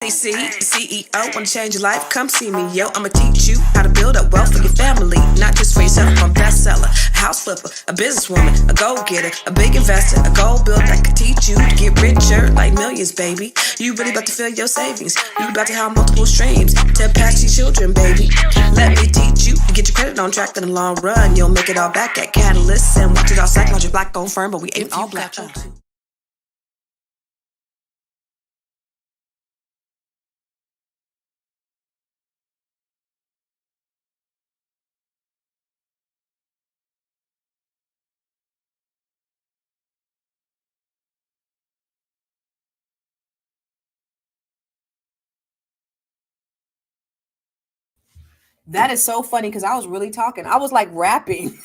CEO, wanna change your life? Come see me, yo. I'ma teach you how to build up wealth for your family, not just for yourself. I'm a bestseller, a house flipper, a businesswoman, a go-getter, a big investor, a gold builder that can teach you to get richer like millions, baby. You really about to fill your savings. You about to have multiple streams to pass your children, baby. Let me teach you, get your credit on track in the long run. You'll make it all back at Catalyst and watch it all psychology black on firm, but we ain't all black. That is so funny because I was really talking. I was like rapping.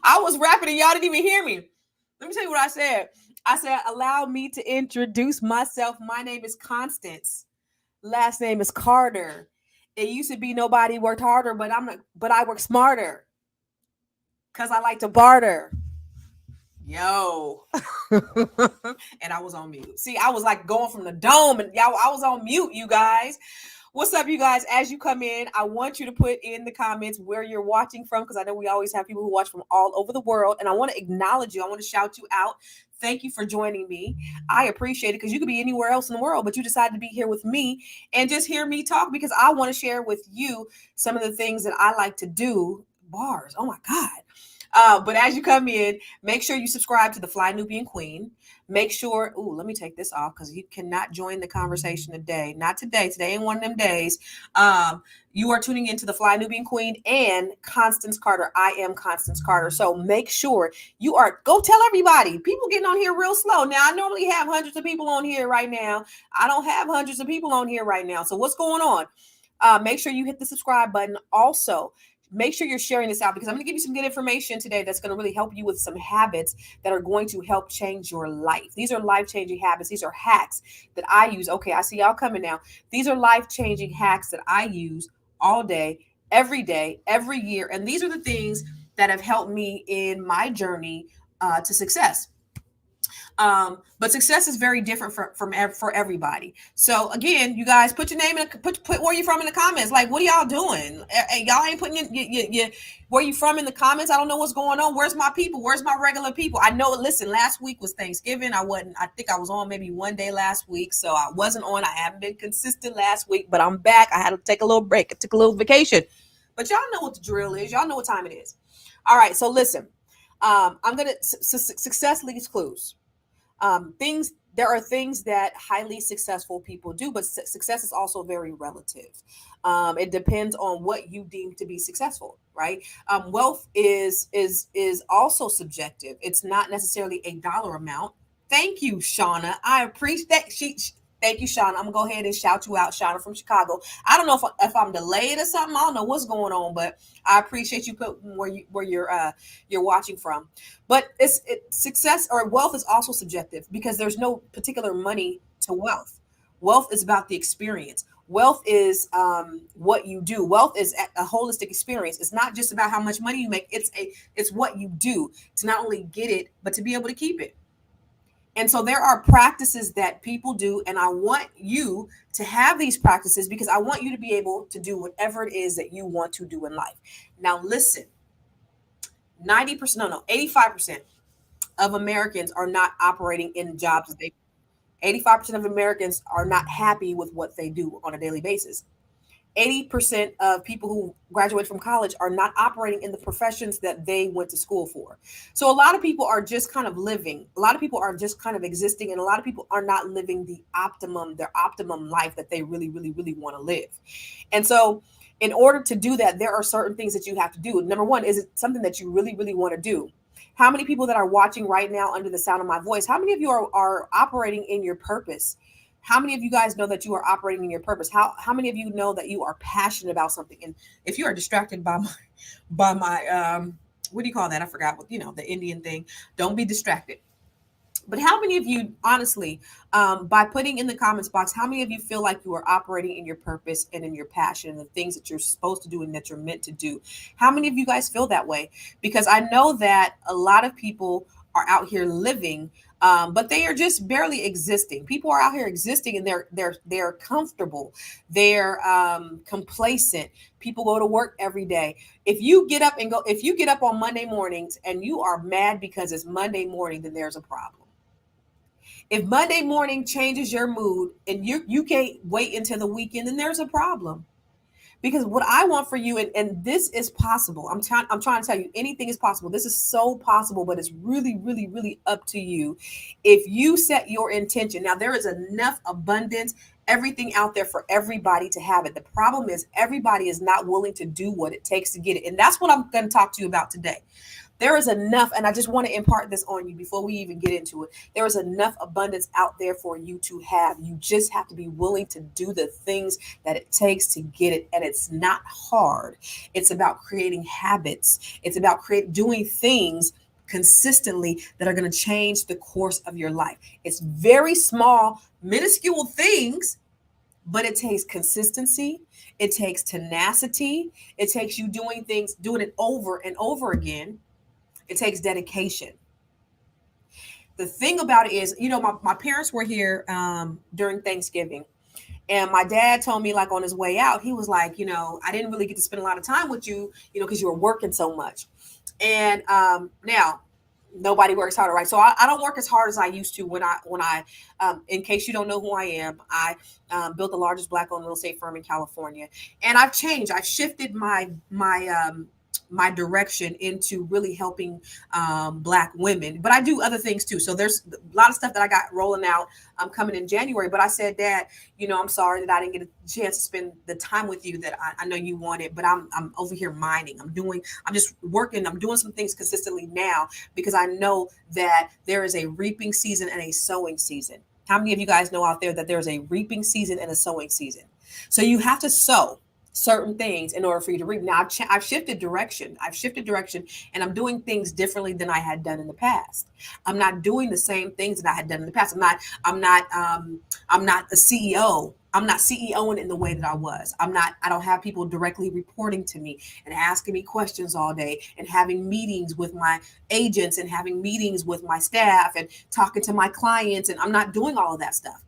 I was rapping and y'all didn't even hear me. Let me tell you what I said. I said, allow me to introduce myself. My name is Constance. Last name is Carter. It used to be nobody worked harder, but I work smarter. Cause I like to barter. Yo. And I was on mute. See, I was like going from the dome and y'all, I was on mute, you guys. What's up, you guys? As you come in, I want you to put in the comments where you're watching from, because I know we always have people who watch from all over the world. And I want to acknowledge you. I want to shout you out. Thank you for joining me. I appreciate it because you could be anywhere else in the world, but you decided to be here with me and just hear me talk because I want to share with you some of the things that I like to do. Bars. Oh my God. But as you come in, make sure you subscribe to the Fly Nubian Queen. Make sure, let me take this off because you cannot join the conversation today. Not today. Today ain't one of them days. You are tuning into the Fly Nubian Queen and Constance Carter. I am Constance Carter. So make sure go tell everybody. People getting on here real slow. Now, I normally have hundreds of people on here right now. I don't have hundreds of people on here right now. So what's going on? Make sure you hit the subscribe button. Also, make sure you're sharing this out because I'm going to give you some good information today that's going to really help you with some habits that are going to help change your life. These are life-changing habits. These are hacks that I use. Okay, I see y'all coming now. These are life-changing hacks that I use all day, every year. And these are the things that have helped me in my journey to success. But success is very different for everybody. So again, you guys put your name in, put where you from in the comments. Like, what are y'all doing? Y'all ain't putting where you from in the comments. I don't know what's going on. Where's my people? Where's my regular people? I know. Listen, last week was Thanksgiving. I think I was on maybe one day last week, so I wasn't on. I haven't been consistent last week, but I'm back. I had to take a little break. I took a little vacation. But y'all know what the drill is. Y'all know what time it is. All right. So listen, success leaves clues. There are things that highly successful people do, but success is also very relative. It depends on what you deem to be successful, right? Wealth is also subjective. It's not necessarily a dollar amount. Thank you, Shauna. I appreciate that. Thank you, Shauna. I'm gonna go ahead and shout you out, Shauna from Chicago. I don't know if I'm delayed or something. I don't know what's going on, but I appreciate you putting where you're watching from. But success or wealth is also subjective because there's no particular money to wealth. Wealth is about the experience. Wealth is what you do. Wealth is a holistic experience. It's not just about how much money you make. It's what you do to not only get it, but to be able to keep it. And so there are practices that people do, and I want you to have these practices because I want you to be able to do whatever it is that you want to do in life. Now, listen, 85% of Americans are not operating in jobs that 85% of Americans are not happy with what they do on a daily basis. 80% of people who graduate from college are not operating in the professions that they went to school for. So a lot of people are just kind of living. A lot of people are just kind of existing. And a lot of people are not living their optimum life that they really, really, really want to live. And so in order to do that, there are certain things that you have to do. Number one, is it something that you really, really want to do? How many people that are watching right now under the sound of my voice, how many of you are operating in your purpose? How many of you guys know that you are operating in your purpose? How many of you know that you are passionate about something? And if you are distracted by my what do you call that? I forgot what, the Indian thing. Don't be distracted. But how many of you, honestly, by putting in the comments box, how many of you feel like you are operating in your purpose and in your passion and the things that you're supposed to do and that you're meant to do? How many of you guys feel that way? Because I know that a lot of people are out here living but they are just barely existing. People are out here existing, and they're comfortable, they're complacent. People go to work every day. If you get up on Monday mornings and you are mad because it's Monday morning, then there's a problem. If Monday morning changes your mood and you can't wait until the weekend, then there's a problem. Because what I want for you, and this is possible. I'm trying to tell you, anything is possible. This is so possible, but it's really, really, really up to you. If you set your intention, now there is enough abundance, everything out there for everybody to have it. The problem is everybody is not willing to do what it takes to get it. And that's what I'm going to talk to you about today. There is enough, and I just want to impart this on you before we even get into it. There is enough abundance out there for you to have. You just have to be willing to do the things that it takes to get it. And it's not hard. It's about creating habits. It's about doing things consistently that are going to change the course of your life. It's very small, minuscule things, but it takes consistency. It takes tenacity. It takes you doing things, doing it over and over again. It takes dedication. The thing about it is, my parents were here during Thanksgiving. And my dad told me, like, on his way out, he was like, I didn't really get to spend a lot of time with you, because you were working so much. And now nobody works harder, right? So I don't work as hard as I used to when I in case you don't know who I am, I built the largest Black-owned real estate firm in California. And I've changed. I've shifted my direction into really helping Black women, but I do other things too. So there's a lot of stuff that I got rolling out coming in January. But I said, Dad, I'm sorry that I didn't get a chance to spend the time with you that I know you wanted, but I'm over here mining. I'm just working. I'm doing some things consistently now because I know that there is a reaping season and a sowing season. How many of you guys know out there that there's a reaping season and a sowing season? So you have to sow certain things in order for you to reap. Now I've shifted direction. And I'm doing things differently than I had done in the past. I'm not doing the same things that I had done in the past. I'm not the CEO. I'm not CEOing in the way that I was. I don't have people directly reporting to me and asking me questions all day and having meetings with my agents and having meetings with my staff and talking to my clients. And I'm not doing all of that stuff.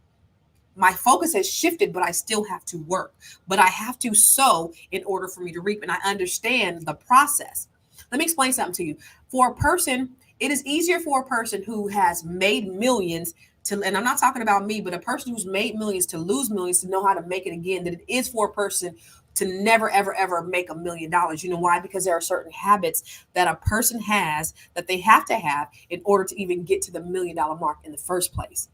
My focus has shifted, but I still have to work. But I have to sow in order for me to reap. And I understand the process. Let me explain something to you. For a person, it is easier for a person who has made millions to, and I'm not talking about me, but a person who's made millions to lose millions to know how to make it again, than it is for a person to never, ever, ever make $1 million. You know why? Because there are certain habits that a person has that they have to have in order to even get to the $1 million mark in the first place.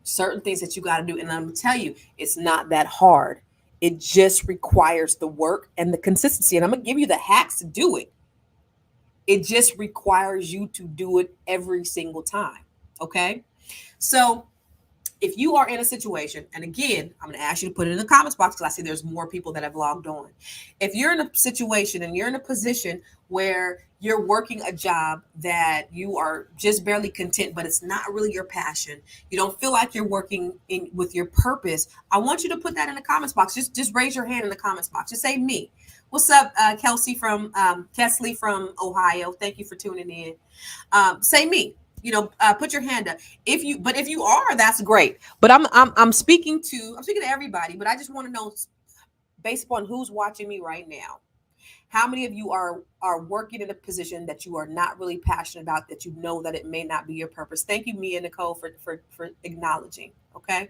Certain things that you got to do. And I'm going to tell you, it's not that hard. It just requires the work and the consistency. And I'm going to give you the hacks to do it. It just requires you to do it every single time. Okay. So if you are in a situation, and again, I'm going to ask you to put it in the comments box because I see there's more people that have logged on. If you're in a situation and you're in a position where you're working a job that you are just barely content, but it's not really your passion, you don't feel like you're working with your purpose, I want you to put that in the comments box. Just raise your hand in the comments box. Just say me. What's up, Kesley from Ohio? Thank you for tuning in. Say me. Put your hand up. If you are, that's great. But I'm speaking to everybody. But I just want to know, based upon who's watching me right now, how many of you are working in a position that you are not really passionate about, that you know that it may not be your purpose? Thank you, Mia and Nicole, for acknowledging. Okay.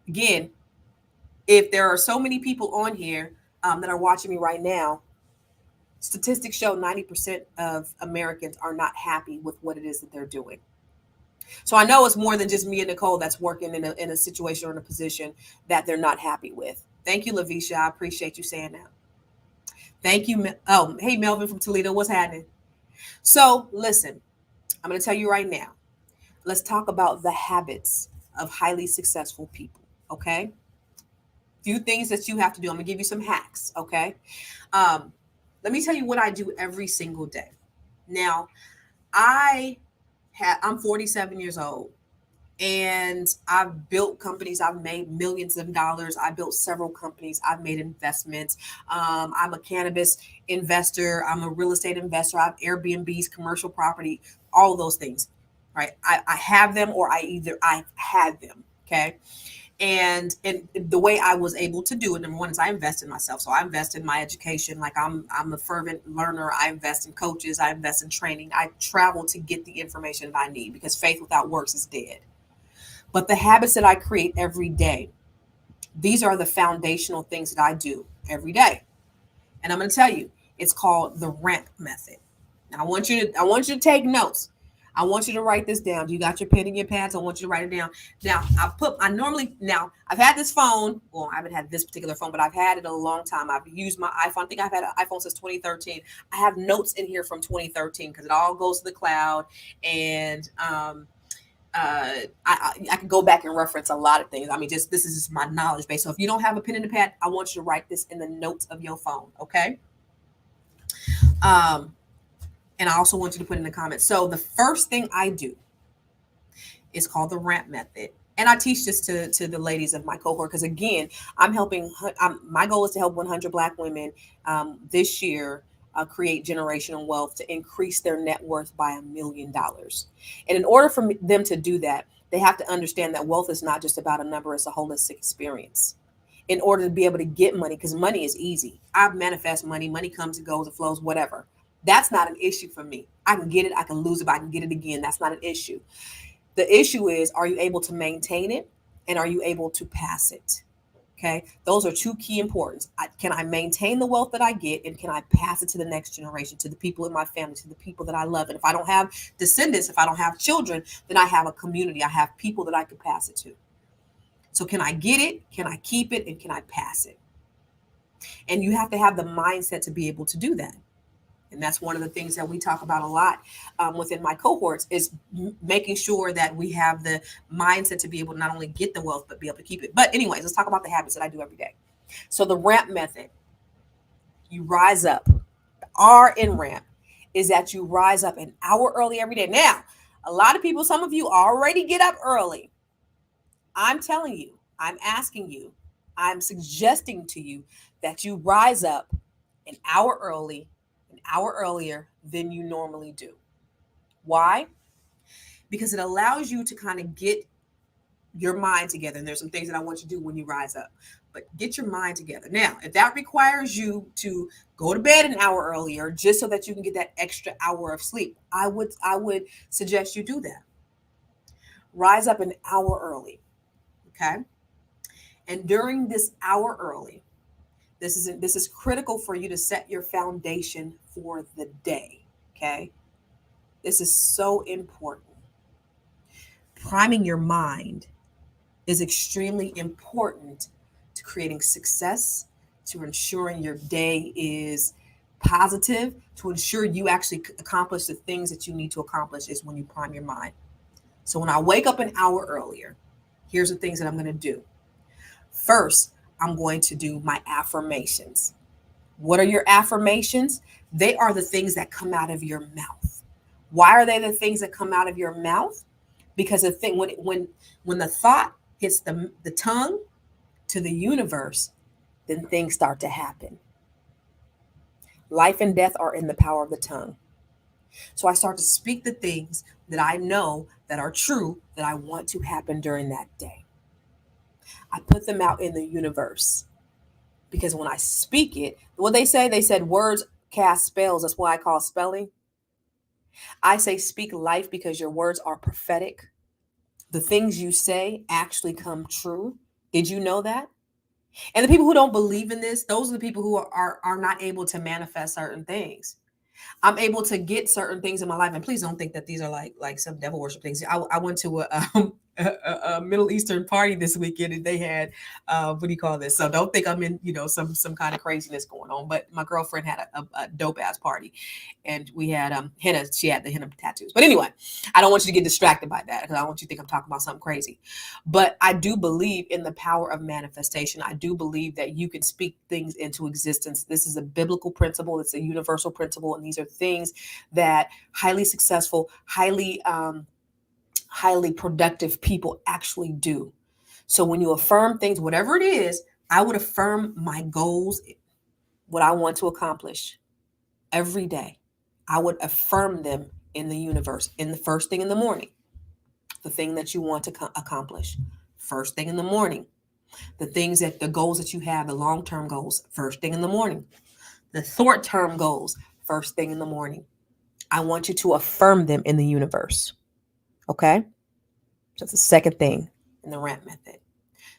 Again, if there are so many people on here that are watching me right now, statistics show 90% of Americans are not happy with what it is that they're doing. So I know it's more than just me and Nicole that's working in a situation or in a position that they're not happy with. Thank you, Lavisha. I appreciate you saying that. Thank you. Oh, hey, Melvin from Toledo. What's happening? So listen, I'm going to tell you right now. Let's talk about the habits of highly successful people. Okay. Few things that you have to do. I'm going to give you some hacks. Okay. Let me tell you what I do every single day. Now, I'm 47 years old, and I've built companies. I've made millions of dollars. I built several companies. I've made investments. I'm a cannabis investor. I'm a real estate investor. I have Airbnbs, commercial property, all of those things. right? I have them, or I've had them. Okay. And the way I was able to do it, number one, is I invest in myself. So I invest in my education. Like I'm a fervent learner. I invest in coaches. I invest in training. I travel to get the information that I need, because faith without works is dead. But the habits that I create every day, these are the foundational things that I do every day. And I'm going to tell you, it's called the ramp method. Now I want you to take notes. I want you to write this down. You got your pen and your pads? I want you to write it down. Now, I've had this phone. Well, I haven't had this particular phone, but I've had it a long time. I've used my iPhone. I think I've had an iPhone since 2013. I have notes in here from 2013 because it all goes to the cloud. And I can go back and reference a lot of things. I mean, just this is just my knowledge base. So if you don't have a pen and a pad, I want you to write this in the notes of your phone, okay? Um, and I also want you to put in the comments. So the first thing I do is called the ramp method. And I teach this to the ladies of my cohort because, again, my goal is to help 100 Black women this year create generational wealth to increase their net worth by $1 million. And in order for them to do that, they have to understand that wealth is not just about a number, it's a holistic experience. In order to be able to get money, because money is easy. I manifest money. Money comes and goes, it flows, whatever. That's not an issue for me. I can get it, I can lose it, but I can get it again. That's not an issue. The issue is, are you able to maintain it, and are you able to pass it? Okay. Those are two key importance. Can I maintain the wealth that I get, and can I pass it to the next generation, to the people in my family, to the people that I love? And if I don't have descendants, if I don't have children, then I have a community. I have people that I could pass it to. So can I get it? Can I keep it? And can I pass it? And you have to have the mindset to be able to do that. And that's one of the things that we talk about a lot within my cohorts, is making sure that we have the mindset to be able to not only get the wealth, but be able to keep it. But anyways, let's talk about the habits that I do every day. So the ramp method, you rise up. The R in ramp is that you rise up an hour early every day. Now, a lot of people, some of you already get up early. I'm telling you, I'm asking you, I'm suggesting to you that you rise up an hour earlier than you normally do. Why? Because it allows you to kind of get your mind together. And there's some things that I want you to do when you rise up, but get your mind together. Now, if that requires you to go to bed an hour earlier just so that you can get that extra hour of sleep, I would suggest you do that. Rise up an hour early. Okay. And during this hour early, this is critical for you to set your foundation for the day. Okay. This is so important. Priming your mind is extremely important to creating success, to ensuring your day is positive, to ensure you actually accomplish the things that you need to accomplish, is when you prime your mind. So when I wake up an hour earlier, here's the things that I'm going to do. First, I'm going to do my affirmations. What are your affirmations? They are the things that come out of your mouth. Why are they the things that come out of your mouth? Because the thing, when the thought hits the tongue to the universe, then things start to happen. Life and death are in the power of the tongue. So I start to speak the things that I know that are true, that I want to happen during that day. I put them out in the universe, because when I speak it, what they said words cast spells. That's why I call spelling. I say speak life, because your words are prophetic. The things you say actually come true. Did you know that? And the people who don't believe in this, those are the people who are not able to manifest certain things. I'm able to get certain things in my life, and please don't think that these are like some devil worship things. I went to a Middle Eastern party this weekend, and they had what do you call this? So don't think I'm in some kind of craziness going on. But my girlfriend had a dope ass party, and we had henna. She had the henna tattoos. But anyway, I don't want you to get distracted by that, because I don't want you to think I'm talking about something crazy. But I do believe in the power of manifestation. I do believe that you can speak things into existence. This is a biblical principle. It's a universal principle, and these are things that highly successful, highly productive people actually do. So when you affirm things, whatever it is, I would affirm my goals, what I want to accomplish every day. I would affirm them in the universe in the first thing in the morning. the thing that you want to accomplish, first thing in the morning. The goals that you have, the long-term goals, first thing in the morning. The short-term goals, first thing in the morning. I want you to affirm them in the universe. Okay? So that's the second thing in the RAMP method.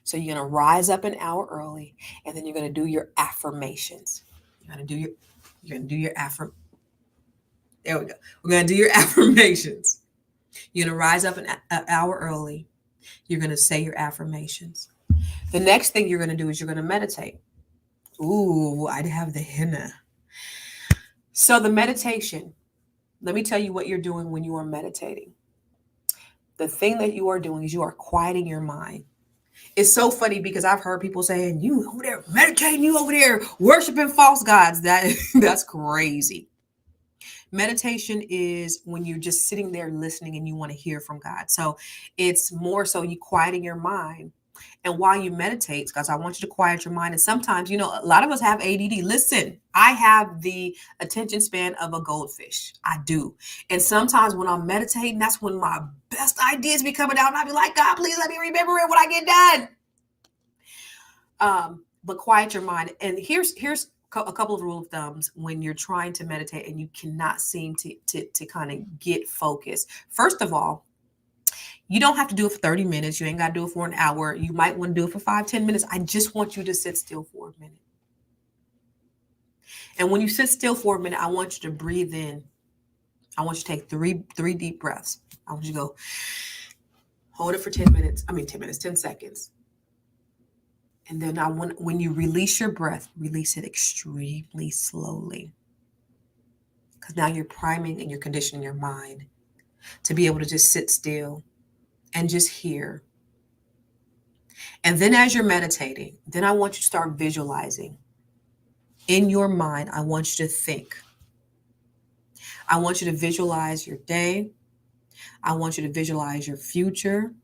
So you're going to rise up an hour early, and then you're going to do your affirmations. You're going to do your There we go. We're going to do your affirmations. You're going to rise up an hour early. You're going to say your affirmations. The next thing you're going to do is you're going to meditate. Ooh, I'd have the henna. So the meditation, let me tell you what you're doing when you are meditating. The thing that you are doing is you are quieting your mind. It's so funny because I've heard people saying, you over there meditating, you over there worshiping false gods. That's crazy. Meditation is when you're just sitting there listening and you want to hear from God. So it's more so you quieting your mind. And while you meditate, guys, I want you to quiet your mind. And sometimes, a lot of us have ADD. Listen, I have the attention span of a goldfish. I do. And sometimes when I'm meditating, that's when my best ideas be coming out. And I be like, God, please let me remember it when I get done. But quiet your mind. And here's a couple of rule of thumbs when you're trying to meditate and you cannot seem to kind of get focused. First of all, you don't have to do it for 30 minutes. You ain't got to do it for an hour. You might want to do it for 5-10 minutes. I just want you to sit still for a minute. And when you sit still for a minute, I want you to breathe in. I want you to take three deep breaths. I want you to go hold it for 10 seconds. And then when you release your breath, release it extremely slowly. Because now you're priming and you're conditioning your mind to be able to just sit still and just hear. And then as you're meditating, then I want you to start visualizing. In your mind, I want you to think. I want you to visualize your day. I want you to visualize your future.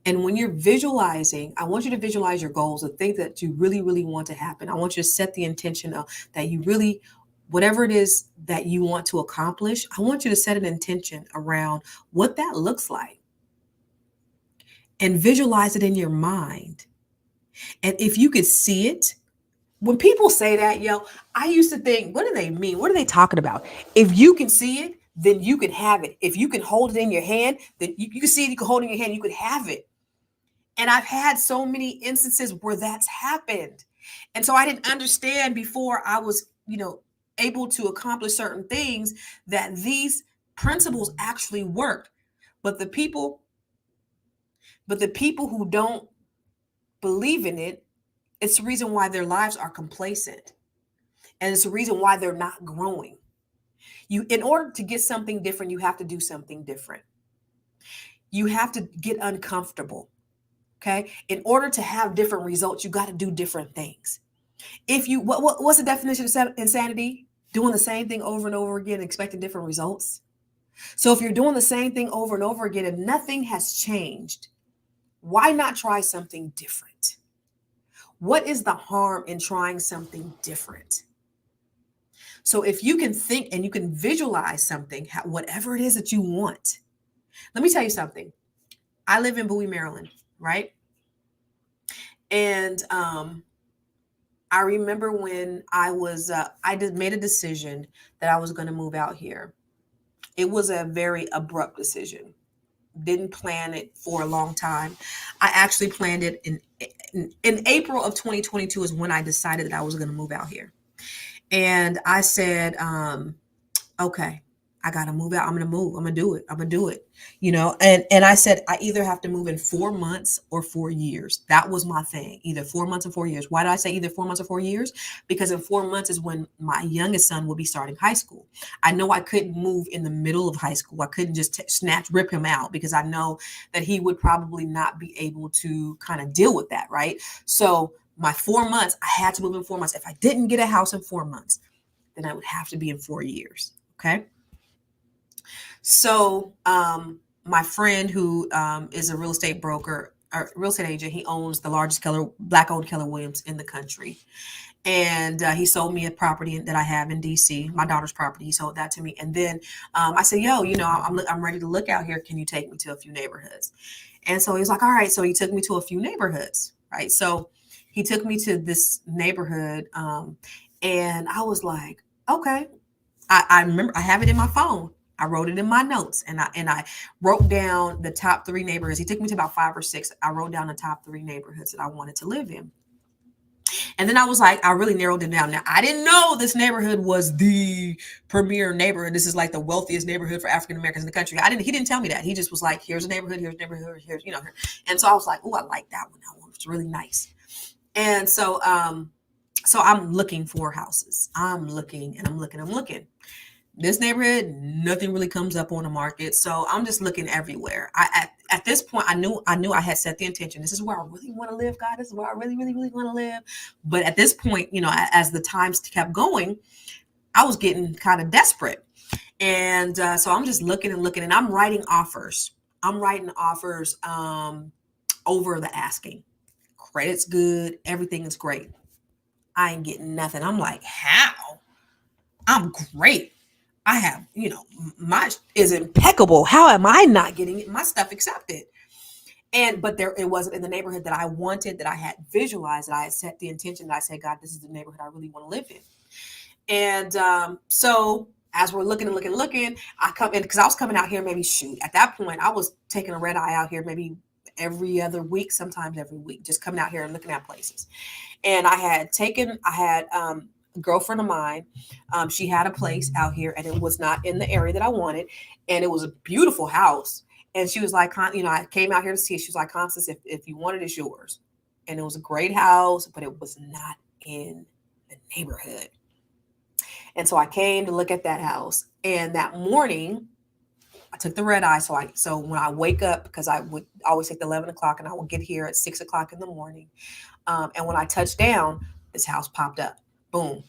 And when you're visualizing, I want you to visualize your goals, the things that you really, really want to happen. I want you to set the intention of that you really, whatever it is that you want to accomplish, I want you to set an intention around what that looks like. And visualize it in your mind. And if you could see it, when people say that, I used to think, what do they mean? What are they talking about? If you can see it, then you can have it. If you can hold it in your hand, then you can see it, you can hold it in your hand, you could have it. And I've had so many instances where that's happened. And so I didn't understand before I was, able to accomplish certain things that these principles actually worked. But the people who don't believe in it, it's the reason why their lives are complacent. And it's the reason why they're not growing. In order to get something different, you have to do something different. You have to get uncomfortable. Okay. In order to have different results, you got to do different things. What's the definition of insanity? Doing the same thing over and over again, expecting different results. So if you're doing the same thing over and over again and nothing has changed, why not try something different? What is the harm in trying something different? So if you can think and you can visualize something, whatever it is that you want. Let me tell you something. I live in Bowie, Maryland, right? And I remember when I made a decision that I was going to move out here. It was a very abrupt decision. Didn't plan it for a long time. I actually planned it in April of 2022 is when I decided that I was going to move out here. And I said, okay, I got to move out. I'm going to move. I'm going to do it. I'm going to do it. And I said, I either have to move in 4 months or 4 years. That was my thing. Either 4 months or 4 years. Why did I say either 4 months or 4 years? Because in 4 months is when my youngest son will be starting high school. I know I couldn't move in the middle of high school. I couldn't just rip him out because I know that he would probably not be able to kind of deal with that. Right. So my 4 months, I had to move in 4 months. If I didn't get a house in 4 months, then I would have to be in 4 years. Okay. So my friend who is a real estate broker, real estate agent. He owns the largest black owned Keller Williams in the country. And he sold me a property that I have in DC, my daughter's property. He sold that to me. And then I said, yo, I'm ready to look out here. Can you take me to a few neighborhoods? And so he was like, all right. So he took me to a few neighborhoods, right? So he took me to this neighborhood. And I was like, okay. I remember I have it in my phone. I wrote it in my notes, and I wrote down the top 3 neighborhoods. He took me to about 5 or 6. I wrote down the top 3 neighborhoods that I wanted to live in. And then I was like, I really narrowed it down. Now, I didn't know this neighborhood was the premier neighborhood. This is like the wealthiest neighborhood for African Americans in the country. He didn't tell me that. He just was like, here's a neighborhood, here's a neighborhood, here's, And so I was like, oh, I like that one. That one was really nice. And so, so I'm looking for houses. I'm looking. This neighborhood, nothing really comes up on the market. So I'm just looking everywhere. At this point, I knew I had set the intention. This is where I really want to live, God. This is where I really, really, really want to live. But at this point, as the times kept going, I was getting kind of desperate. And so I'm just looking, and I'm writing offers. Over the asking. Credit's good. Everything is great. I ain't getting nothing. I'm like, how? I'm great. I have, my is impeccable. How am I not getting my stuff accepted? But it wasn't in the neighborhood that I wanted, that I had visualized, that I had set the intention, that I said, God, this is the neighborhood I really want to live in. And so as we're looking, I come in, because I was coming out here at that point, I was taking a red eye out here maybe every other week, sometimes every week, just coming out here and looking at places. And I had a girlfriend of mine, she had a place out here, and it was not in the area that I wanted, and it was a beautiful house. And she was like, I came out here to see it. She was like, Constance, if you want it, it's yours. And it was a great house, but it was not in the neighborhood. And so I came to look at that house, and that morning I took the red eye. So when I wake up, because I would always take the 11 o'clock, and I would get here at 6 o'clock in the morning. And when I touched down, this house popped up. Boom.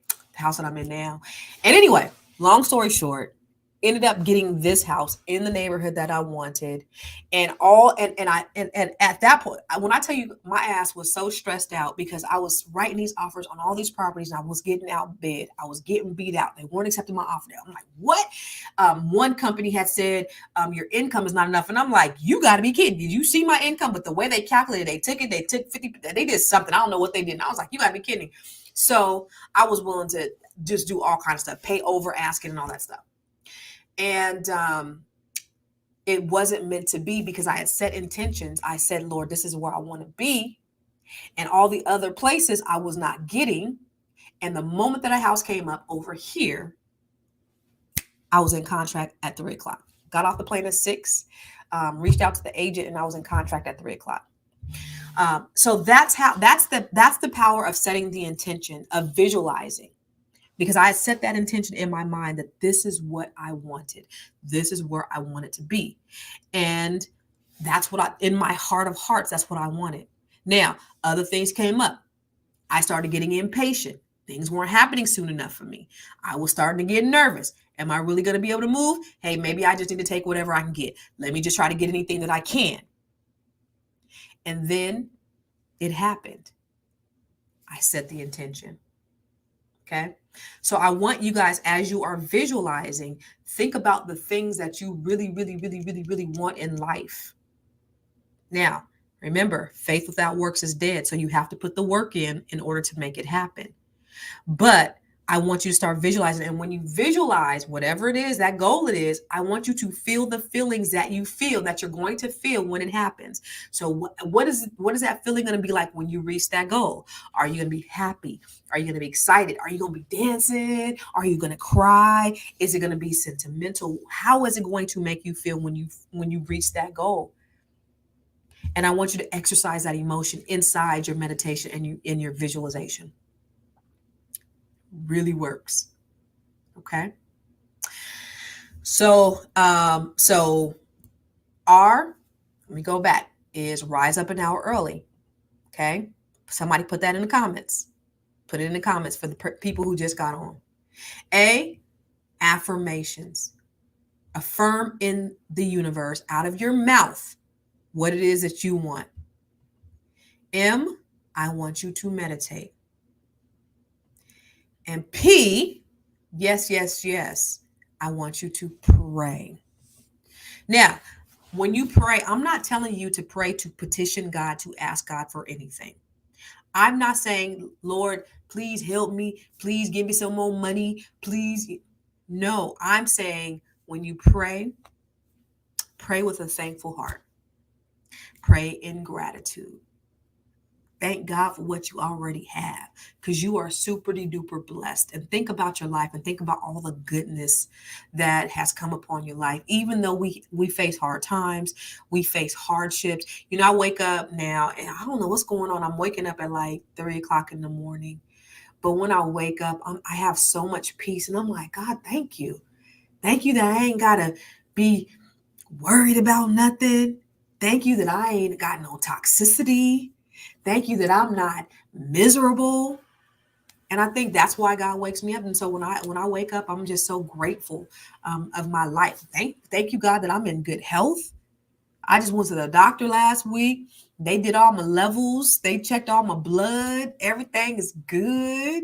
The house that I'm in now. And anyway, long story short, ended up getting this house in the neighborhood that I wanted. And at that point, when I tell you, my ass was so stressed out because I was writing these offers on all these properties, and I was getting outbid. I was getting beat out. They weren't accepting my offer. I'm like, what? One company had said, your income is not enough. And I'm like, you got to be kidding. Did you see my income? But the way they calculated, they took 50, they did something. I don't know what they did. And I was like, you got to be kidding. So I was willing to just do all kinds of stuff, pay over asking and all that stuff. And it wasn't meant to be, because I had set intentions. I said, Lord, this is where I want to be. And all the other places I was not getting. And the moment that a house came up over here, I was in contract at 3 o'clock. Got off the plane at 6, reached out to the agent, and I was in contract at 3 o'clock. So that's the power of setting the intention, of visualizing. Because I had set that intention in my mind that this is what I wanted. This is where I wanted to be. And that's in my heart of hearts, that's what I wanted. Now, other things came up. I started getting impatient. Things weren't happening soon enough for me. I was starting to get nervous. Am I really going to be able to move? Hey, maybe I just need to take whatever I can get. Let me just try to get anything that I can. And then it happened. I set the intention. Okay. So I want you guys, as you are visualizing, think about the things that you really, really, really, really, really want in life. Now, remember, faith without works is dead. So you have to put the work in order to make it happen. But I want you to start visualizing. And when you visualize whatever it is, that goal it is, I want you to feel the feelings that you feel, that you're going to feel when it happens. So what is that feeling going to be like when you reach that goal? Are you going to be happy? Are you going to be excited? Are you going to be dancing? Are you going to cry? Is it going to be sentimental? How is it going to make you feel when you reach that goal? And I want you to exercise that emotion inside your meditation and in your visualization. Really works. Okay. So R, let me go back, is rise up an hour early. Okay. Somebody put that in the comments. Put it in the comments for the people who just got on. A, affirmations. Affirm in the universe out of your mouth what it is that you want. M, I want you to meditate. And P, yes, yes, yes, I want you to pray. Now, when you pray, I'm not telling you to pray to petition God, to ask God for anything. I'm not saying, Lord, please help me. Please give me some more money. Please. No, I'm saying when you pray, pray with a thankful heart. Pray in gratitude. Thank God for what you already have, because you are super duper blessed. And think about your life and think about all the goodness that has come upon your life. Even though we face hard times, we face hardships. You know, I wake up now and I don't know what's going on. I'm waking up at like 3 o'clock in the morning. But when I wake up, I have so much peace. And I'm like, God, thank you. Thank you that I ain't got to be worried about nothing. Thank you that I ain't got no toxicity. Thank you that I'm not miserable. And I think that's why God wakes me up. And so when I wake up, I'm just so grateful of my life. Thank you, God, that I'm in good health. I just went to the doctor last week. They did all my levels. They checked all my blood. Everything is good.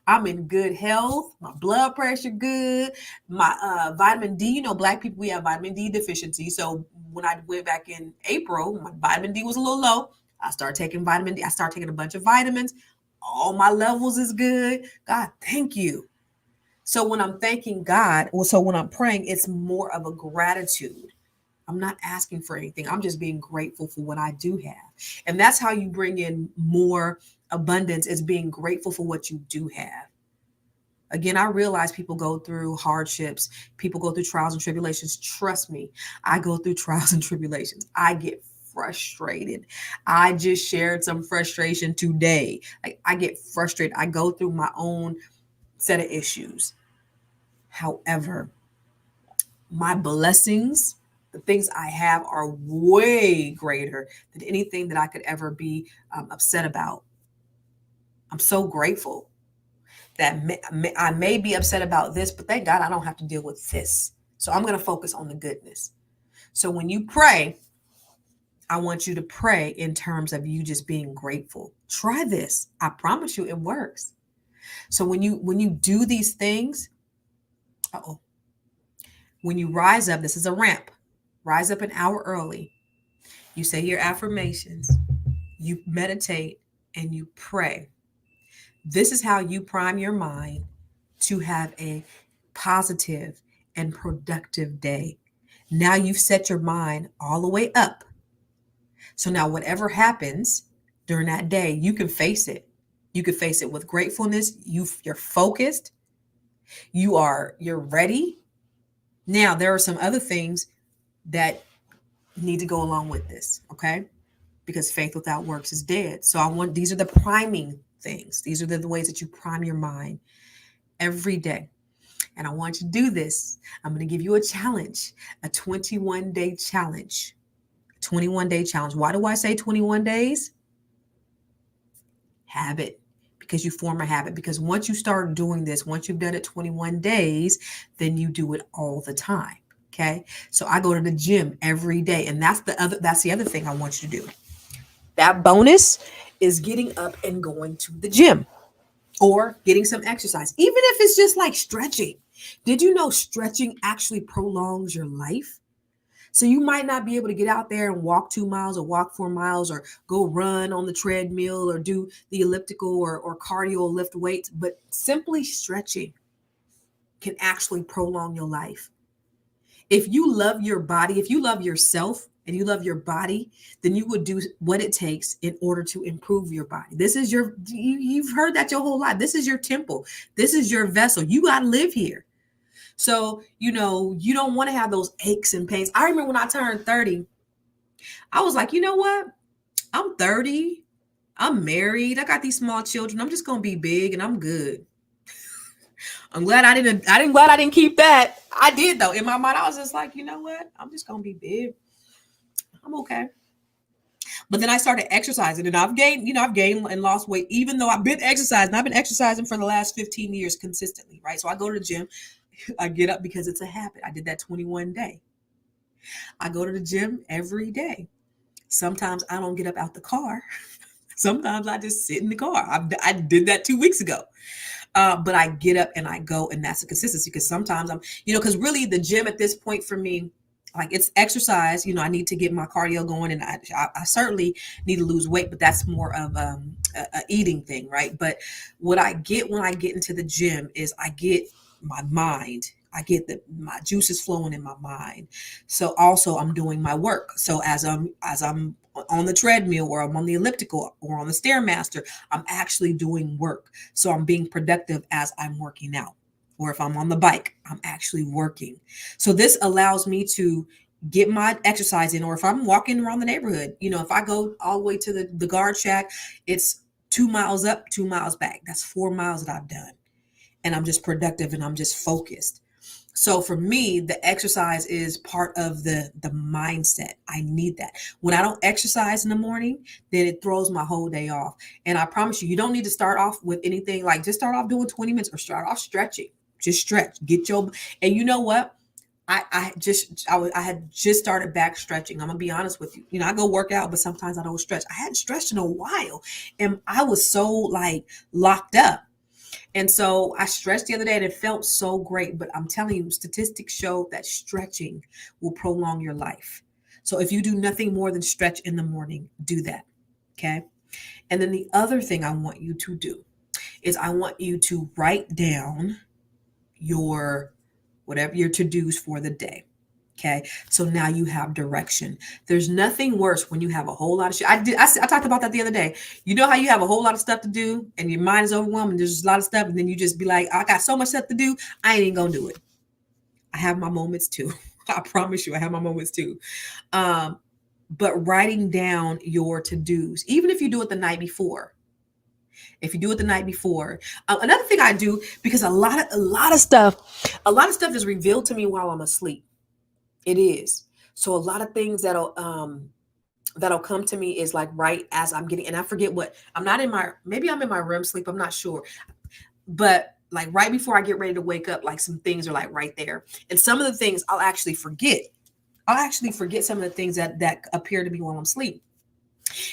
I'm in good health. My blood pressure good. My vitamin D, you know, Black people, we have vitamin D deficiency. So when I went back in April, my vitamin D was a little low. I started taking vitamin D. I started taking a bunch of vitamins. All my levels is good. God, thank you. So when I'm thanking God, so when I'm praying, it's more of a gratitude. I'm not asking for anything. I'm just being grateful for what I do have. And that's how you bring in more abundance, is being grateful for what you do have. Again, I realize people go through hardships. People go through trials and tribulations. Trust me, I go through trials and tribulations. I get frustrated. I just shared some frustration today. Like, I get frustrated. I go through my own set of issues. However, my blessings, the things I have, are way greater than anything that I could ever be upset about. I'm so grateful that I may be upset about this, but thank God I don't have to deal with this. So I'm going to focus on the goodness. So when you pray, I want you to pray in terms of you just being grateful. Try this. I promise you it works. So when you do these things, when you rise up, this is a ramp. Rise up an hour early. You say your affirmations, you meditate, and you pray. This is how you prime your mind to have a positive and productive day. Now you've set your mind all the way up. So now whatever happens during that day, you can face it. You can face it with gratefulness. You're focused. You're ready. Now there are some other things that need to go along with this, okay? Because faith without works is dead. So these are the priming things. These are the ways that you prime your mind every day. And I want you to do this. I'm going to give you a challenge, a 21-day challenge. 21-day challenge. Why do I say 21 days? Habit. Because you form a habit. Because once you start doing this, once you've done it 21 days, then you do it all the time. Okay. So I go to the gym every day. And that's the other thing I want you to do. That bonus is getting up and going to the gym or getting some exercise, even if it's just like stretching. Did you know stretching actually prolongs your life? So you might not be able to get out there and walk 2 miles or walk 4 miles or go run on the treadmill or do the elliptical or cardio, lift weights, but simply stretching can actually prolong your life. If you love your body, if you love yourself and you love your body, then you would do what it takes in order to improve your body. This is you've heard that your whole life. This is your temple. This is your vessel. You got to live here. So, you don't want to have those aches and pains. I remember when I turned 30, I was like, you know what? I'm 30. I'm married. I got these small children. I'm just going to be big and I'm good. I'm glad I didn't keep that. I did though. In my mind, I was just like, you know what? I'm just going to be big. I'm okay. But then I started exercising and I've gained and lost weight, even though I've been exercising. I've been exercising for the last 15 years consistently, right? So I go to the gym. I get up because it's a habit. I did that 21 day. I go to the gym every day. Sometimes I don't get up out the car. Sometimes I just sit in the car. I did that 2 weeks ago. But I get up and I go, and that's a consistency, because sometimes I'm, because really the gym at this point for me, like, it's exercise. I need to get my cardio going, and I certainly need to lose weight, but that's more of a eating thing, right? But what I get when I get into the gym is I get my mind. I get my juices flowing in my mind. So also I'm doing my work. So as I'm on the treadmill, or I'm on the elliptical, or on the stairmaster, I'm actually doing work. So I'm being productive as I'm working out. Or if I'm on the bike, I'm actually working. So this allows me to get my exercise in. Or if I'm walking around the neighborhood, if I go all the way to the guard shack, it's 2 miles up, 2 miles back. That's 4 miles that I've done. And I'm just productive, and I'm just focused. So for me, the exercise is part of the mindset. I need that. When I don't exercise in the morning, then it throws my whole day off. And I promise you, you don't need to start off with anything, like just start off doing 20 minutes, or start off stretching. Just stretch. And you know what? I had just started back stretching. I'm gonna be honest with you. I go work out, but sometimes I don't stretch. I hadn't stretched in a while, and I was so like locked up. And so I stretched the other day, and it felt so great. But I'm telling you, statistics show that stretching will prolong your life. So if you do nothing more than stretch in the morning, do that. Okay. And then the other thing I want you to do is I want you to write down your whatever your to-dos for the day. Okay. So now you have direction. There's nothing worse when you have a whole lot of shit. I talked about that the other day. You know how you have a whole lot of stuff to do, and your mind is overwhelmed, and there's a lot of stuff. And then you just be like, I got so much stuff to do. I ain't even going to do it. I have my moments too. I promise you, I have my moments too. But writing down your to-dos, even if you do it the night before, another thing I do, because a lot of stuff is revealed to me while I'm asleep. It is. So a lot of things that'll come to me is like right as I'm getting, and I forget what, maybe I'm in my REM sleep. I'm not sure. But like right before I get ready to wake up, like some things are like right there. And some of the things I'll actually forget. Some of the things that appear to me while I'm asleep.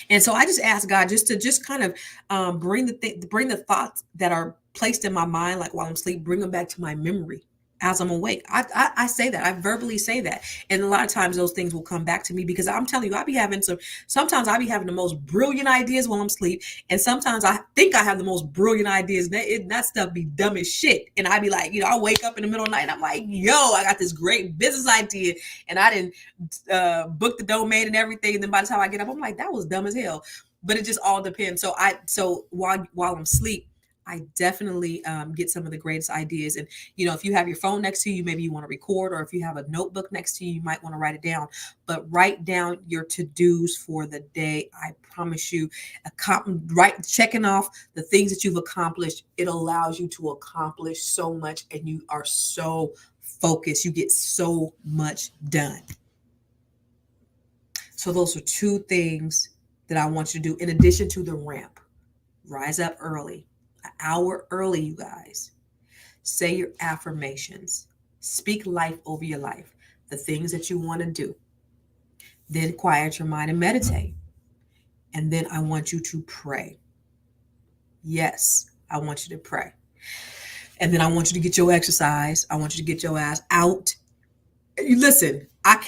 And so I just ask God just to kind of bring the thoughts that are placed in my mind, like while I'm asleep, bring them back to my memory as I'm awake. I say that. I verbally say that. And a lot of times those things will come back to me, because I'm telling you, sometimes I be having the most brilliant ideas while I'm asleep. And sometimes I think I have the most brilliant ideas. That stuff be dumb as shit. And I be like, I wake up in the middle of the night and I'm like, yo, I got this great business idea. And I didn't book the domain and everything. And then by the time I get up, I'm like, that was dumb as hell. But it just all depends. So while I'm asleep, I definitely get some of the greatest ideas. And, if you have your phone next to you, maybe you want to record, or if you have a notebook next to you, you might want to write it down. But write down your to-dos for the day. I promise you, checking off the things that you've accomplished, it allows you to accomplish so much, and you are so focused. You get so much done. So those are two things that I want you to do, in addition to the ramp. Rise up early. An hour early, you guys. Say your affirmations. Speak life over your life. The things that you want to do. Then quiet your mind and meditate. And then I want you to pray. Yes, I want you to pray. And then I want you to get your exercise. I want you to get your ass out. Listen, I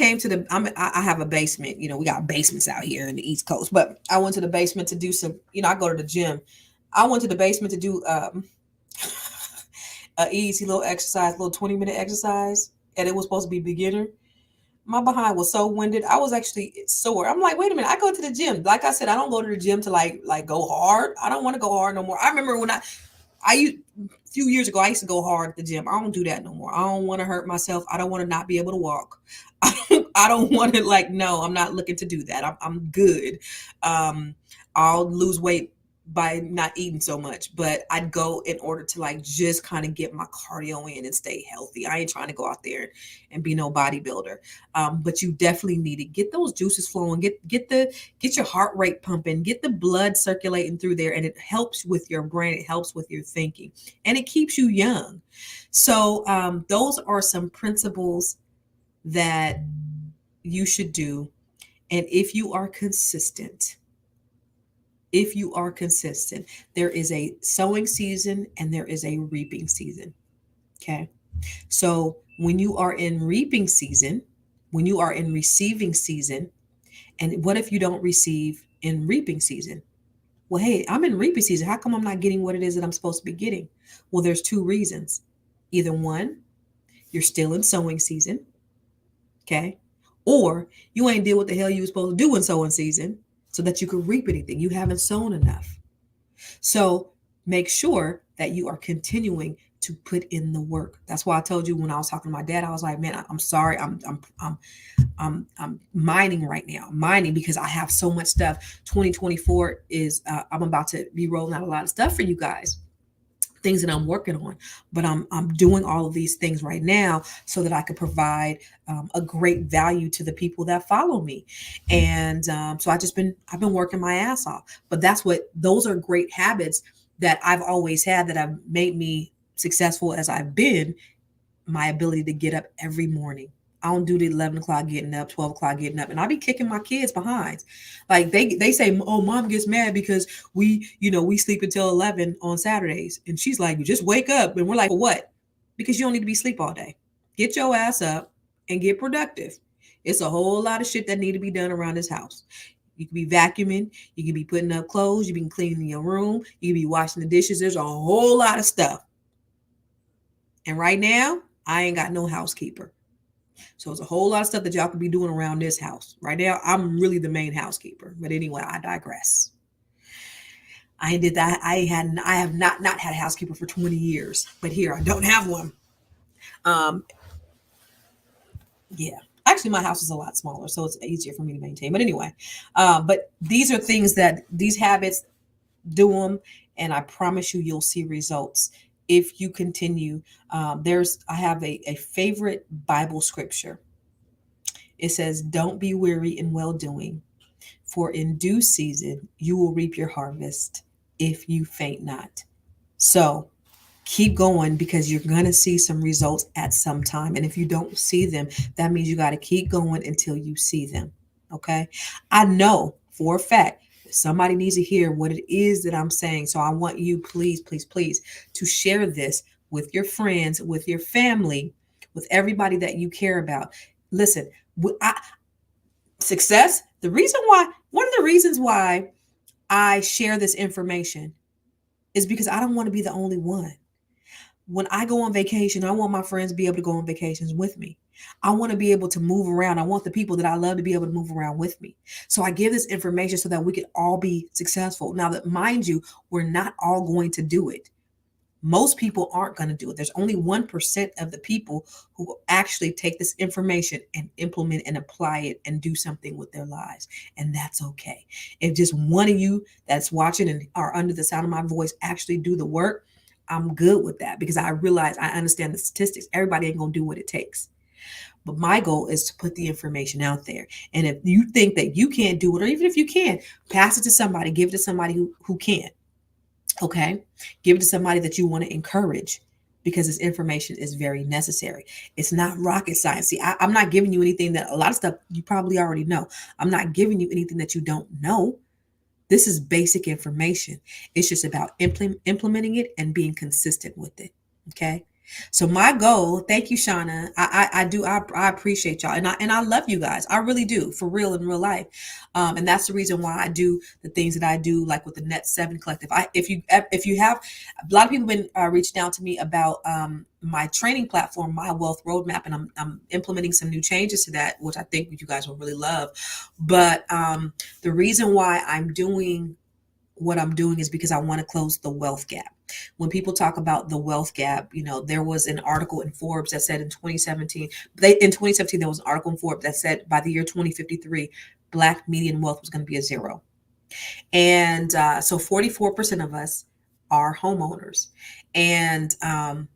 have a basement. We got basements out here in the East Coast. But I went to the basement to do some, I go to the gym. I went to the basement to do an easy little exercise, little 20-minute exercise, and it was supposed to be beginner. My behind was so winded. I was actually sore. I'm like, wait a minute. I go to the gym. Like I said, I don't go to the gym to like go hard. I don't want to go hard no more. I remember when a few years ago, I used to go hard at the gym. I don't do that no more. I don't want to hurt myself. I don't want to not be able to walk. I don't want to no, I'm not looking to do that. I'm good. I'll lose weight by not eating so much, but I'd go in order to just kind of get my cardio in and stay healthy. I ain't trying to go out there and be no bodybuilder. But you definitely need to get those juices flowing, get your heart rate pumping, get the blood circulating through there. And it helps with your brain. It helps with your thinking, and it keeps you young. So those are some principles that you should do And if you are consistent, there is a sowing season and there is a reaping season. Okay. So when you are in reaping season, when you are in receiving season, and what if you don't receive in reaping season? Well, hey, I'm in reaping season. How come I'm not getting what it is that I'm supposed to be getting? Well, there's two reasons. Either one, you're still in sowing season, okay? Or you ain't did what the hell you were supposed to do in sowing season so that you could reap anything. You haven't sown enough. So make sure that you are continuing to put in the work. That's why I told you when I was talking to my dad, I was like, man, I'm sorry. I'm mining right now, mining because I have so much stuff. 2024 is, I'm about to be rolling out a lot of stuff for you guys, things that I'm working on, but I'm doing all of these things right now so that I could provide a great value to the people that follow me. And so I've been working my ass off, but those are great habits that I've always had that have made me successful as I've been. My ability to get up every morning. I don't do the 11 o'clock getting up, 12 o'clock getting up, and I be kicking my kids behind. Like they say, oh, mom gets mad because we sleep until 11 on Saturdays, and she's like, you just wake up, and we're like, for what? Because you don't need to be asleep all day. Get your ass up and get productive. It's a whole lot of shit that need to be done around this house. You can be vacuuming, you can be putting up clothes, you can be cleaning your room, you can be washing the dishes. There's a whole lot of stuff. And right now, I ain't got no housekeeper. So it's a whole lot of stuff that y'all could be doing around this house. Right now, I'm really the main housekeeper. But anyway, I digress. I did that. I have not had a housekeeper for 20 years. But here, I don't have one. Um, yeah. Actually, my house is a lot smaller, so it's easier for me to maintain. But anyway, but these are things that these habits, do them, and I promise you'll see results if you continue. I have a favorite Bible scripture. It says, don't be weary in well doing, for in due season you will reap your harvest if you faint not. So keep going because you're going to see some results at some time. And if you don't see them, that means you got to keep going until you see them. Okay. I know for a fact somebody needs to hear what it is that I'm saying. So I want you, please, please, please, to share this with your friends, with your family, with everybody that you care about. Listen, success, one of the reasons why I share this information is because I don't want to be the only one. When I go on vacation, I want my friends to be able to go on vacations with me. I want to be able to move around. I want the people that I love to be able to move around with me. So I give this information so that we can all be successful. Now that, mind you, we're not all going to do it. Most people aren't going to do it. There's only 1% of the people who will actually take this information and implement and apply it and do something with their lives. And that's okay. If just one of you that's watching and are under the sound of my voice actually do the work, I'm good with that because I understand the statistics. Everybody ain't going to do what it takes. But my goal is to put the information out there. And if you think that you can't do it, or even if you can, pass it to somebody, give it to somebody who can. Okay. Give it to somebody that you want to encourage because this information is very necessary. It's not rocket science. See, I'm not giving you anything that a lot of stuff you probably already know. I'm not giving you anything that you don't know. This is basic information. It's just about implementing it and being consistent with it. Okay. So my goal, thank you, Shauna. I appreciate y'all. And I love you guys. I really do, for real, in real life. And that's the reason why I do the things that I do, like with the Net 7 Collective. If you have, a lot of people have been reaching out to me about my training platform, My Wealth Roadmap, and I'm implementing some new changes to that, which I think you guys will really love. But the reason why I'm doing what I'm doing is because I want to close the wealth gap. When people talk about the wealth gap, there was an article in Forbes that said in 2017, there was an article in Forbes that said by the year 2053, Black median wealth was going to be a zero. And so 44% of us are homeowners. And I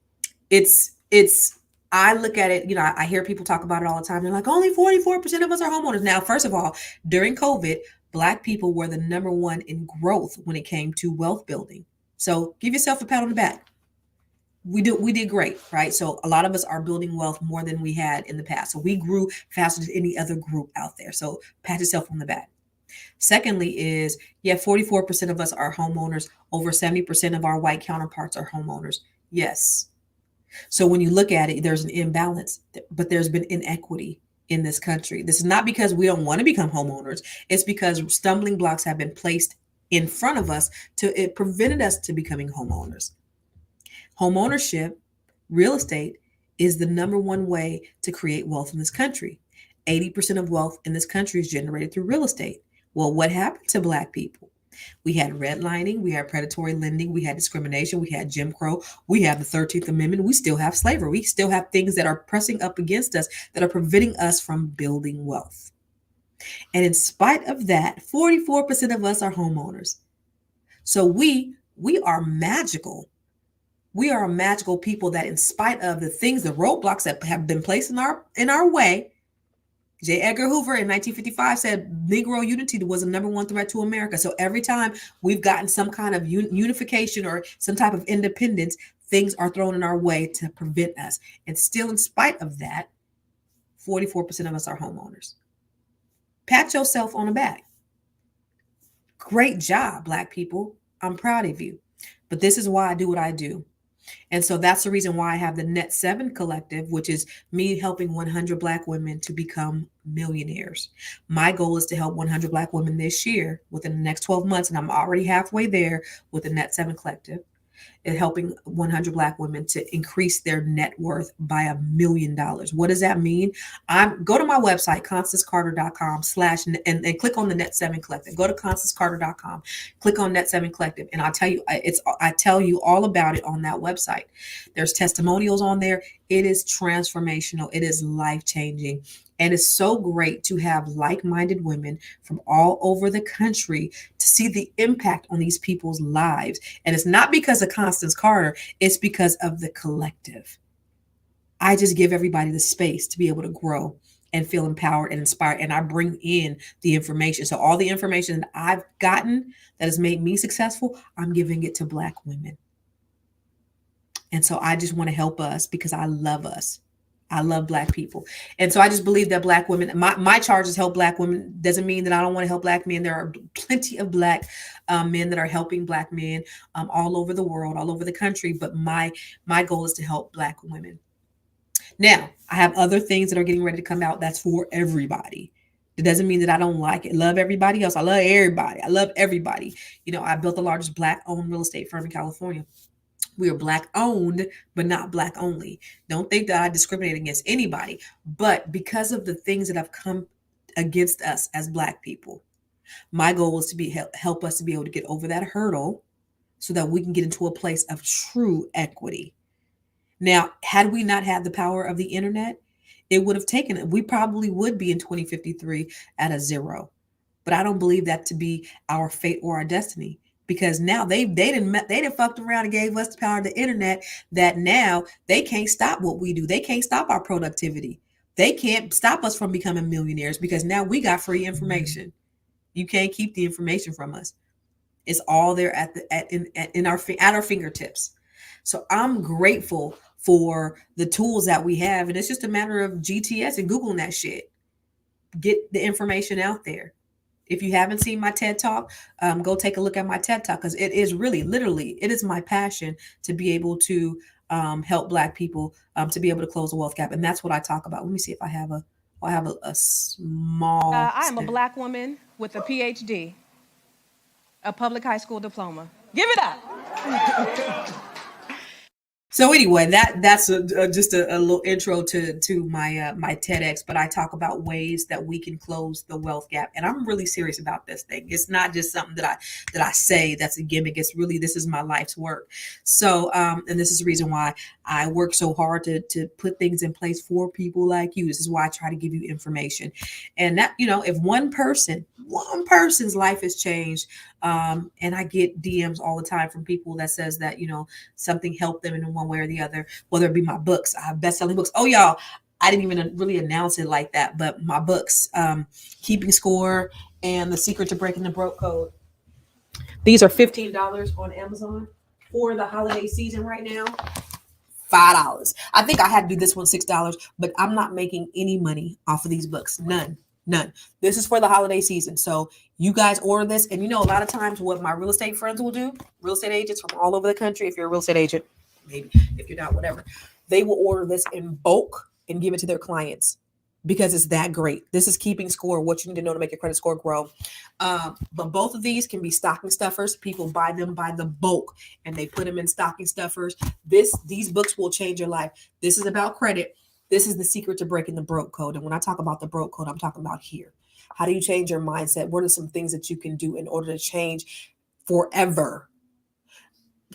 look at it, I hear people talk about it all the time. They're like, only 44% of us are homeowners. Now, first of all, during COVID, Black people were the number one in growth when it came to wealth building. So give yourself a pat on the back. we did great, right? So a lot of us are building wealth more than we had in the past. So we grew faster than any other group out there. So pat yourself on the back. Secondly, is yeah, 44% of us are homeowners. Over 70% of our white counterparts are homeowners. Yes. So when you look at it, there's an imbalance, but there's been inequity in this country. This is not because we don't want to become homeowners. It's because stumbling blocks have been placed in front of us to it prevented us to becoming homeowners. Home ownership, real estate, is the number one way to create wealth in this country. 80% of wealth in this country is generated through real estate. Well, what happened to Black people? We had redlining, we had predatory lending, we had discrimination, we had Jim Crow, we have the 13th Amendment, we still have slavery, we still have things that are pressing up against us that are preventing us from building wealth. And in spite of that, 44% of us are homeowners. So we are magical. We are a magical people that, in spite of the things, the roadblocks that have been placed in our way. J. Edgar Hoover in 1955 said Negro unity was the number one threat to America. So every time we've gotten some kind of unification or some type of independence, things are thrown in our way to prevent us. And still, in spite of that, 44% of us are homeowners. Pat yourself on the back. Great job, Black people. I'm proud of you. But this is why I do what I do. And so that's the reason why I have the Net 7 Collective, which is me helping 100 Black women to become millionaires. My goal is to help 100 Black women this year within the next 12 months. And I'm already halfway there with the Net 7 Collective, and helping 100 Black women to increase their net worth by $1 million. What does that mean? Go to my website, constancecarter.com and click on the Net 7 Collective. Go to constancecarter.com, click on Net 7 Collective, and I tell you all about it on that website. There's testimonials on there. It is transformational. It is life-changing. And it's so great to have like-minded women from all over the country to see the impact on these people's lives. And it's not because of Constance Carter, it's because of the collective. I just give everybody the space to be able to grow and feel empowered and inspired. And I bring in the information. So all the information that I've gotten that has made me successful, I'm giving it to Black women. And so I just want to help us because I love us. I love Black people. And so I just believe that Black women, my charge is help Black women. Doesn't mean that I don't want to help Black men. There are plenty of Black men that are helping Black men all over the world, all over the country. But my goal is to help Black women. Now, I have other things that are getting ready to come out that's for everybody. It doesn't mean that I don't like it. Love everybody else. I love everybody. I love everybody. You know, I built the largest Black-owned real estate firm in California. We are Black owned, but not Black only. Don't think that I discriminate against anybody, but because of the things that have come against us as Black people, my goal is to help us to be able to get over that hurdle so that we can get into a place of true equity. Now, had we not had the power of the internet, it would have taken it. We probably would be in 2053 at a zero, but I don't believe that to be our fate or our destiny. Because now they didn't fucked around and gave us the power of the internet that now they can't stop what we do. They can't stop our productivity. They can't stop us from becoming millionaires because now we got free information. You can't keep the information from us. It's all there at our fingertips. So I'm grateful for the tools that we have, and it's just a matter of GTS and Googling that shit. Get the information out there. If you haven't seen my TED Talk, go take a look at my TED Talk because it is really, literally, it is my passion to be able to help Black people to be able to close the wealth gap, and that's what I talk about. Let me see if I have a small. I am a Black woman with a PhD, a public high school diploma. Give it up. So anyway, that's just a little intro to my TEDx, but I talk about ways that we can close the wealth gap, and I'm really serious about this thing. It's not just something that I say that's a gimmick. It's really, this is my life's work. So and this is the reason why I work so hard to put things in place for people like you. This is why I try to give you information, and that, you know, if one person's life has changed, and I get DMs all the time from people that says that, you know, something helped them in one way or the other, whether it be my books. I have best-selling books. Oh, y'all, I didn't even really announce it like that, but my books, Keeping Score and The Secret to Breaking the Broke Code. These are $15 on Amazon for the holiday season right now. $5. I think I had to do this one $6, but I'm not making any money off of these books. None. This is for the holiday season. So you guys order this. And you know, a lot of times what my real estate friends will do, real estate agents from all over the country, if you're a real estate agent, maybe if you're not, whatever, they will order this in bulk and give it to their clients because it's that great. This is keeping score, what you need to know to make your credit score grow. But both of these can be stocking stuffers. People buy them by the bulk and they put them in stocking stuffers. These books will change your life. This is about credit. This is the secret to breaking the broke code. And when I talk about the broke code, I'm talking about here. How do you change your mindset? What are some things that you can do in order to change forever?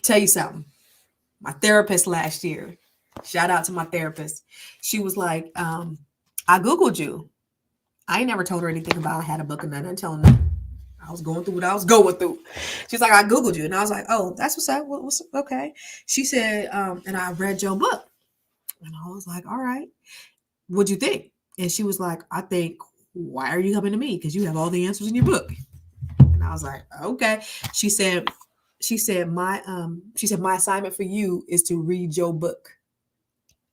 Tell you something. My therapist last year, shout out to my therapist. She was like, I Googled you. I ain't never told her anything about I had a book or nothing. I didn't tell her nothing. I was going through what I was going through. She's like, I Googled you. And I was like, oh, that's what's up. What's okay. She said, and I read your book. And I was like, all right, what'd you think? And she was like, I think, why are you coming to me? Because you have all the answers in your book. And I was like, okay. She said, my assignment for you is to read your book.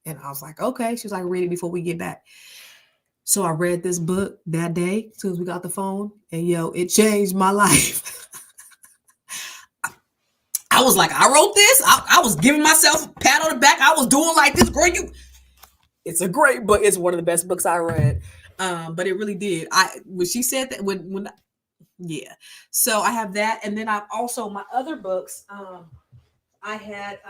And I was like, okay. She was like, read it before we get back. So I read this book that day as soon as we got the phone. And it changed my life. I was like, I wrote this. I was giving myself a pat on the back. I was doing like this. Girl, it's a great book. It's one of the best books I read. But it really did. When she said that, yeah. So I have that. And then I've also, my other books, I had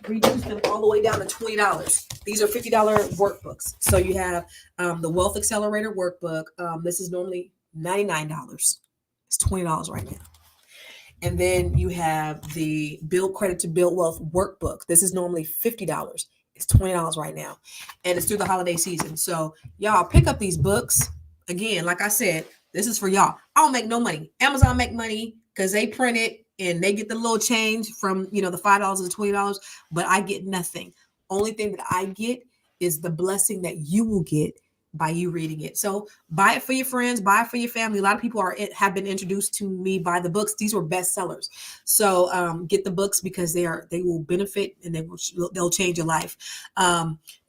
reduced them all the way down to $20. These are $50 workbooks. So you have the Wealth Accelerator workbook. This is normally $99. It's $20 right now. And then you have the Build Credit to Build Wealth workbook. This is normally $50. It's $20 right now. And it's through the holiday season. So y'all pick up these books. Again, like I said, this is for y'all. I don't make no money. Amazon make money because they print it and they get the little change from, the $5 and $20, but I get nothing. Only thing that I get is the blessing that you will get by you reading it. So buy it for your friends, buy it for your family. A lot of people have been introduced to me by the books. These were bestsellers. So get the books because they will benefit and they'll change your life.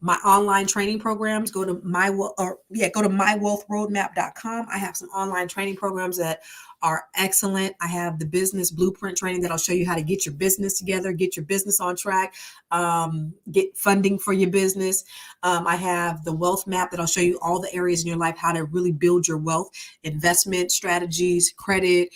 My online training programs, go to mywealthroadmap.com. I have some online training programs that are excellent. I have the business blueprint training that'll show you how to get your business together, get your business on track, get funding for your business. I have the wealth map that'll show you all the areas in your life, how to really build your wealth, investment strategies, credit,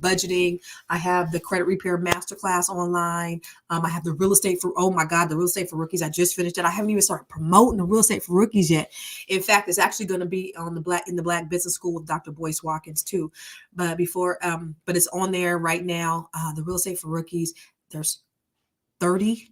budgeting. I have the credit repair masterclass online. I have the real estate for, oh my God, the real estate for rookies. I just finished it. I haven't even started promoting the real estate for rookies yet. In fact, it's actually going to be in the Black Business School with Dr. Boyce Watkins too. But it's on there right now. The real estate for rookies, there's 30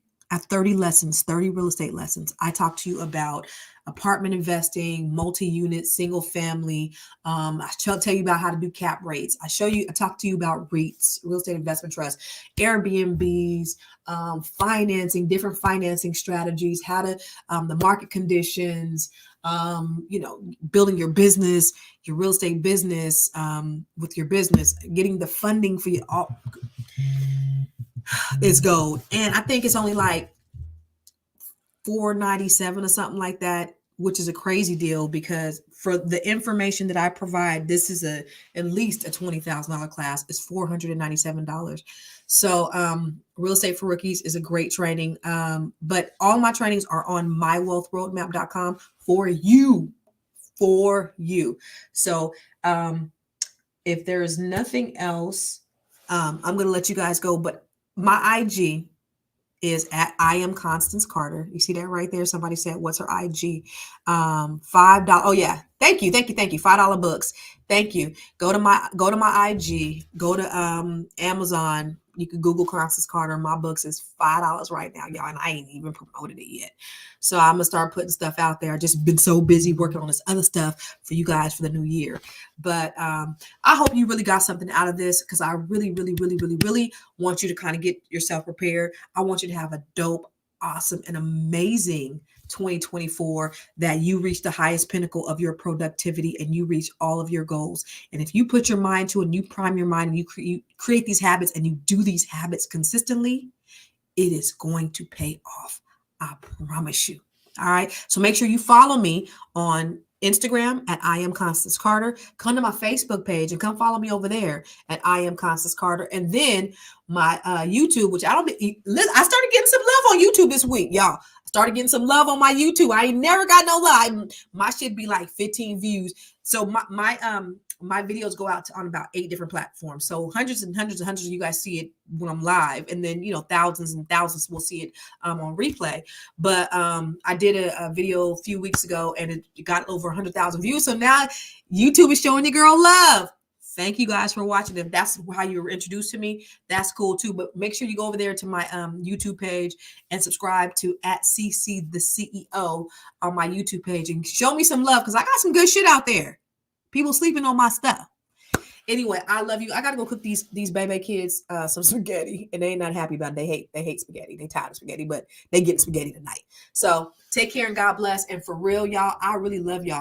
lessons, 30 real estate lessons. I talk to you about apartment investing, multi-unit, single family. I tell you about how to do cap rates. I talk to you about REITs, real estate investment trust, Airbnbs, financing, different financing strategies, how to, the market conditions, building your business, your real estate business, with your business, getting the funding for you all. It's gold. And I think it's only like $497 or something like that, which is a crazy deal because for the information that I provide, this is at least a $20,000 class. It's $497. So real estate for rookies is a great training. But all my trainings are on mywealthroadmap.com for you. So if there is nothing else, I'm going to let you guys go. But my IG is at I am Constance Carter. You see that right there? Somebody said, what's her IG? $5. Oh yeah. Thank you. $5 books. Thank you. Go to my IG, go to Amazon. You can Google Constance Carter. My books is $5 right now, y'all. And I ain't even promoted it yet. So I'm gonna start putting stuff out there. I just been so busy working on this other stuff for you guys for the new year. But I hope you really got something out of this because I really, really, really, really, really want you to kind of get yourself prepared. I want you to have a dope, awesome, and amazing 2024, that you reach the highest pinnacle of your productivity and you reach all of your goals. And if you put your mind to it and you prime your mind and you create these habits and you do these habits consistently, it is going to pay off. I promise you. All right. So make sure you follow me on Instagram at I am Constance Carter. Come to my Facebook page and come follow me over there at I am Constance Carter. And then my YouTube, which I started getting some love on YouTube this week, y'all. I started getting some love on my YouTube. I ain't never got no love. My shit be like 15 views. So my videos go out on about 8 different platforms. So hundreds and hundreds and hundreds of you guys see it when I'm live, and then thousands and thousands will see it on replay. But I did a video a few weeks ago, and it got over 100,000 views. So now YouTube is showing your girl love. Thank you guys for watching. If that's how you were introduced to me, that's cool too. But make sure you go over there to my YouTube page and subscribe to @CC the CEO on my YouTube page and show me some love, because I got some good shit out there. People sleeping on my stuff. Anyway, I love you. I gotta go cook these baby kids some spaghetti, and they ain't not happy about it. They hate spaghetti. They tired of spaghetti, but they get spaghetti tonight. So take care and God bless. And for real, y'all, I really love y'all.